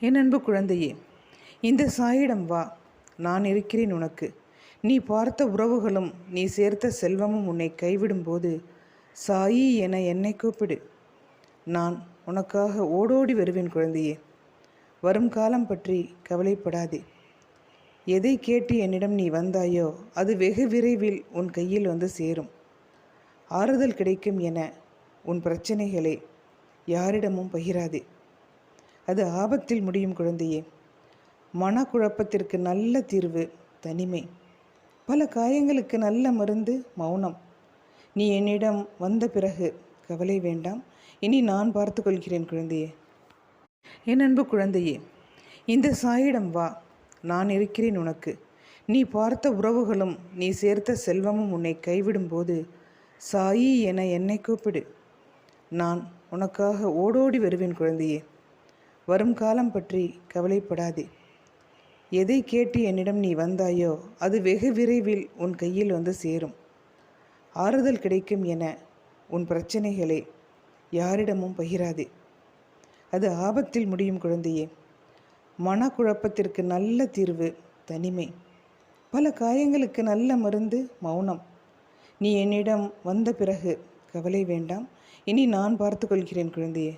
என் அன்பு குழந்தையே, இந்த சாயிடம் வா. நான் இருக்கிறேன் உனக்கு. நீ பார்த்த உறவுகளும் நீ சேர்த்த செல்வமும் உன்னை கைவிடும்போது சாயி என என்னை கூப்பிடு. நான் உனக்காக ஓடோடி வருவேன் குழந்தையே. வரும் காலம் பற்றி கவலைப்படாதே. எதை கேட்டு என்னிடம் நீ வந்தாயோ அது வெகு விரைவில் உன் கையில் வந்து சேரும். ஆறுதல் கிடைக்கும் என உன் பிரச்சனைகளை யாரிடமும் பகிராதே. அது ஆபத்தில் முடியும் குழந்தையே. மனக்குழப்பத்திற்கு நல்ல தீர்வு தனிமை. பல காயங்களுக்கு நல்ல மருந்து மௌனம். நீ என்னிடம் வந்த பிறகு கவலை வேண்டாம். இனி நான் பார்த்து கொள்கிறேன் குழந்தையே. என் அன்பு குழந்தையே, இந்த சாயிடம் வா. நான் இருக்கிறேன் உனக்கு. நீ பார்த்த உறவுகளும் நீ சேர்த்த செல்வமும் உன்னை கைவிடும்போது சாயி என என்னை கூப்பிடு. நான் உனக்காக ஓடோடி வருவேன் குழந்தையே. வரும் காலம் பற்றி கவலைப்படாதே. எதை கேட்டு என்னிடம் நீ வந்தாயோ அது வெகு விரைவில் உன் கையில் வந்து சேரும். ஆறுதல் கிடைக்கும் என உன் பிரச்சனைகளை யாரிடமும் பகிராதே. அது ஆபத்தில் முடியும் குழந்தையே. மனக்குழப்பத்திற்கு நல்ல தீர்வு தனிமை. பல காயங்களுக்கு நல்ல மருந்து மௌனம். நீ என்னிடம் வந்த பிறகு கவலை வேண்டாம். இனி நான் பார்த்து கொள்கிறேன் குழந்தையே.